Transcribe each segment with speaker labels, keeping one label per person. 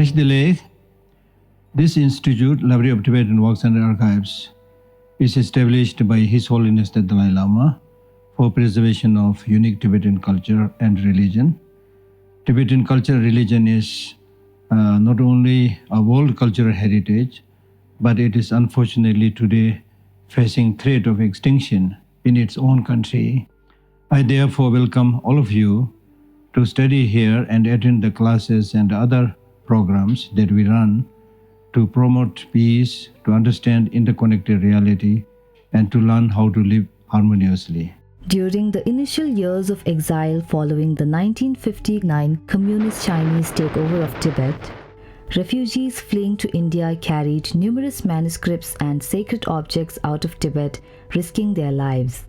Speaker 1: touch the lake. This institute, Library of Tibetan Works and Archives, is established by His Holiness the Dalai Lama for preservation of unique Tibetan culture and religion. Tibetan culture and religion is not only a world cultural heritage, but it is unfortunately today facing threat of extinction in its own country. I therefore welcome all of you to study here and attend the classes and other programs that we run to promote peace, to understand interconnected reality, and to learn how to live harmoniously.
Speaker 2: During the initial years of exile following the 1959 Communist Chinese takeover of Tibet, refugees fleeing to India carried numerous manuscripts and sacred objects out of Tibet, risking their lives.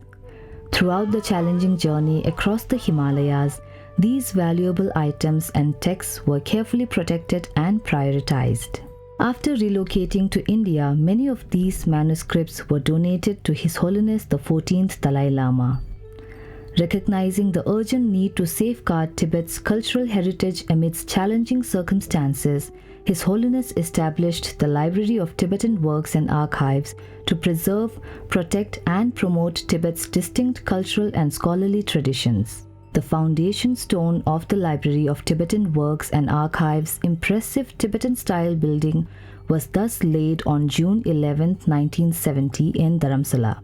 Speaker 2: Throughout the challenging journey across the Himalayas, these valuable items and texts were carefully protected and prioritized. After relocating to India, many of these manuscripts were donated to His Holiness the 14th Dalai Lama. Recognizing the urgent need to safeguard Tibet's cultural heritage amidst challenging circumstances, His Holiness established the Library of Tibetan Works and Archives to preserve, protect, and promote Tibet's distinct cultural and scholarly traditions. The foundation stone of the Library of Tibetan Works and Archives' impressive Tibetan-style building was thus laid on June 11, 1970 in Dharamsala,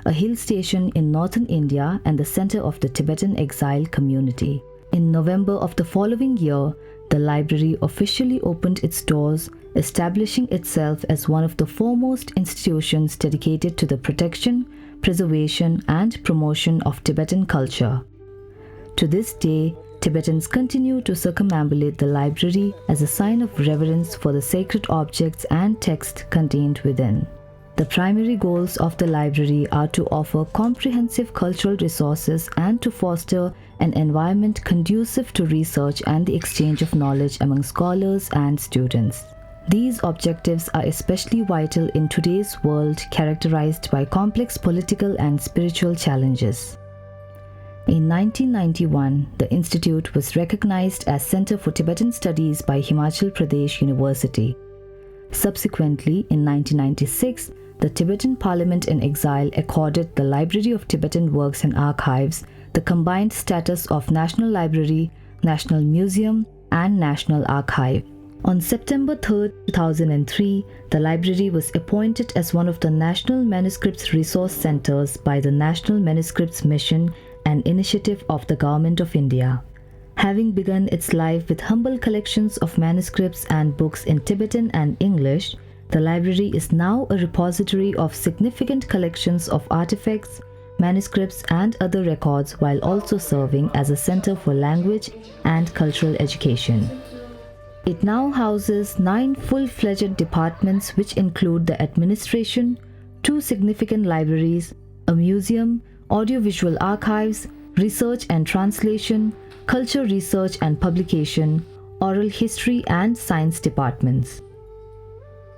Speaker 2: a hill station in northern India and the center of the Tibetan exile community. In November of the following year, the library officially opened its doors, establishing itself as one of the foremost institutions dedicated to the protection, preservation, and promotion of Tibetan culture. To this day, Tibetans continue to circumambulate the library as a sign of reverence for the sacred objects and texts contained within. The primary goals of the library are to offer comprehensive cultural resources and to foster an environment conducive to research and the exchange of knowledge among scholars and students. These objectives are especially vital in today's world characterized by complex political and spiritual challenges. In 1991, the institute was recognized as Center for Tibetan Studies by Himachal Pradesh University. Subsequently, in 1996, the Tibetan Parliament in Exile accorded the Library of Tibetan Works and Archives the combined status of National Library, National Museum, and National Archive. On September 3, 2003, the library was appointed as one of the National Manuscripts Resource Centers by the National Manuscripts Mission, an initiative of the Government of India. Having begun its life with humble collections of manuscripts and books in Tibetan and English, the library is now a repository of significant collections of artifacts, manuscripts, and other records, while also serving as a center for language and cultural education. It now houses 9 full-fledged departments which include the administration, 2 significant libraries, a museum, audiovisual archives, research and translation, culture research and publication, oral history and science departments.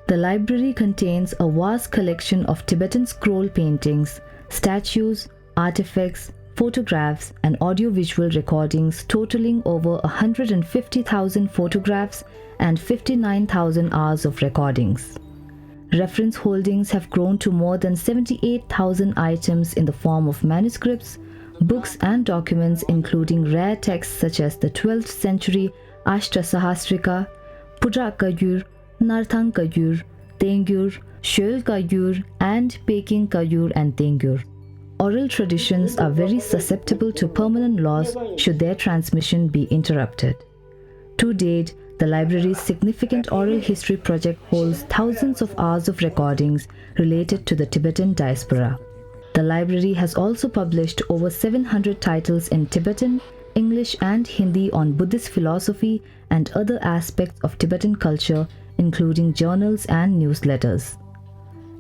Speaker 2: The library contains a vast collection of Tibetan scroll paintings, statues, artifacts, photographs, and audiovisual recordings totaling over 150,000 photographs and 59,000 hours of recordings. Reference holdings have grown to more than 78,000 items in the form of manuscripts, books, and documents, including rare texts such as the 12th century Ashtasahasrika, Pura Kayur, Narthang Kayur, Tengyur, Shoel Kayur, and Peking Kayur and Tengyur. Oral traditions are very susceptible to permanent loss should their transmission be interrupted. To date, the library's significant oral history project holds thousands of hours of recordings related to the Tibetan diaspora. The library has also published over 700 titles in Tibetan, English, and Hindi on Buddhist philosophy and other aspects of Tibetan culture, including journals and newsletters.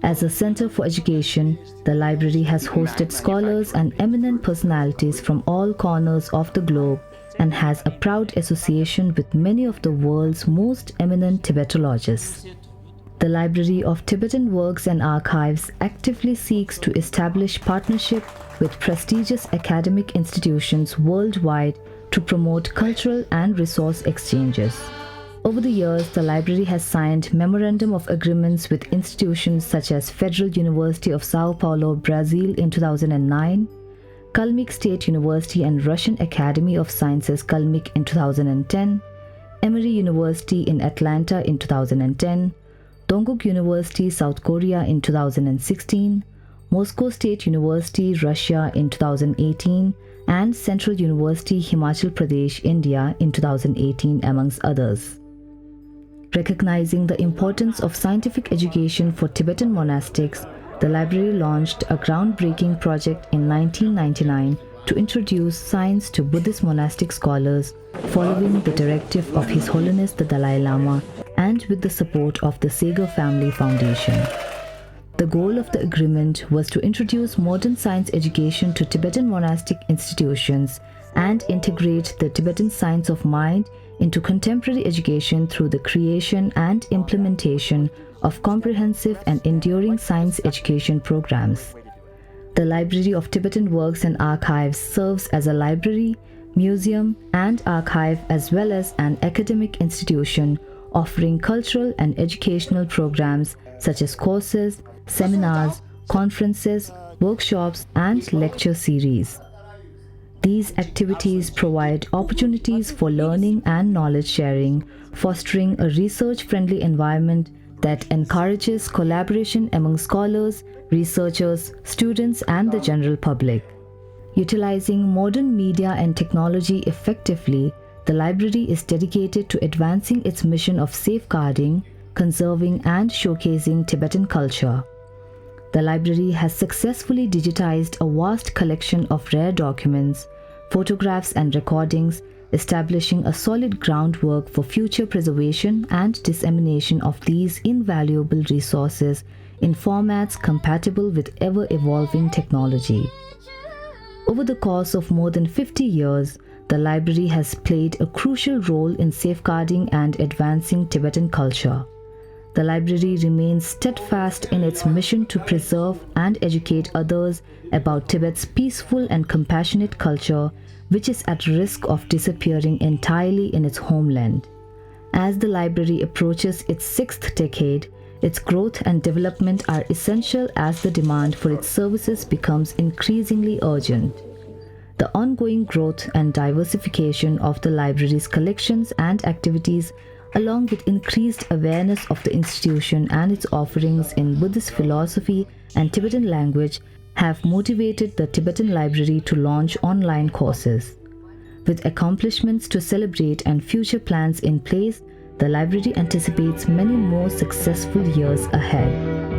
Speaker 2: As a center for education, the library has hosted scholars and eminent personalities from all corners of the globe and has a proud association with many of the world's most eminent Tibetologists. The Library of Tibetan Works and Archives actively seeks to establish partnership with prestigious academic institutions worldwide to promote cultural and resource exchanges. Over the years, the library has signed memorandum of agreements with institutions such as Federal University of Sao Paulo, Brazil in 2009, Kalmyk State University and Russian Academy of Sciences Kalmyk in 2010, Emory University in Atlanta in 2010, Dongguk University, South Korea in 2016, Moscow State University, Russia in 2018, and Central University, Himachal Pradesh, India in 2018, amongst others. Recognizing the importance of scientific education for Tibetan monastics, the library launched a groundbreaking project in 1999 to introduce science to Buddhist monastic scholars, following the directive of His Holiness the Dalai Lama and with the support of the Sager Family Foundation. The goal of the agreement was to introduce modern science education to Tibetan monastic institutions and integrate the Tibetan science of mind into contemporary education through the creation and implementation of comprehensive and enduring science education programs. The Library of Tibetan Works and Archives serves as a library, museum, and archive as well as an academic institution offering cultural and educational programs such as courses, seminars, conferences, workshops, and lecture series. These activities provide opportunities for learning and knowledge sharing, fostering a research-friendly environment that encourages collaboration among scholars, researchers, students, and the general public. Utilizing modern media and technology effectively, the library is dedicated to advancing its mission of safeguarding, conserving, and showcasing Tibetan culture. The library has successfully digitized a vast collection of rare documents, photographs, and recordings, establishing a solid groundwork for future preservation and dissemination of these invaluable resources in formats compatible with ever-evolving technology. Over the course of more than 50 years, the library has played a crucial role in safeguarding and advancing Tibetan culture. The library remains steadfast in its mission to preserve and educate others about Tibet's peaceful and compassionate culture, which is at risk of disappearing entirely in its homeland. As the library approaches its 6th decade, its growth and development are essential as the demand for its services becomes increasingly urgent. The ongoing growth and diversification of the library's collections and activities, along with increased awareness of the institution and its offerings in Buddhist philosophy and Tibetan language, have motivated the Tibetan Library to launch online courses. With accomplishments to celebrate and future plans in place, the library anticipates many more successful years ahead.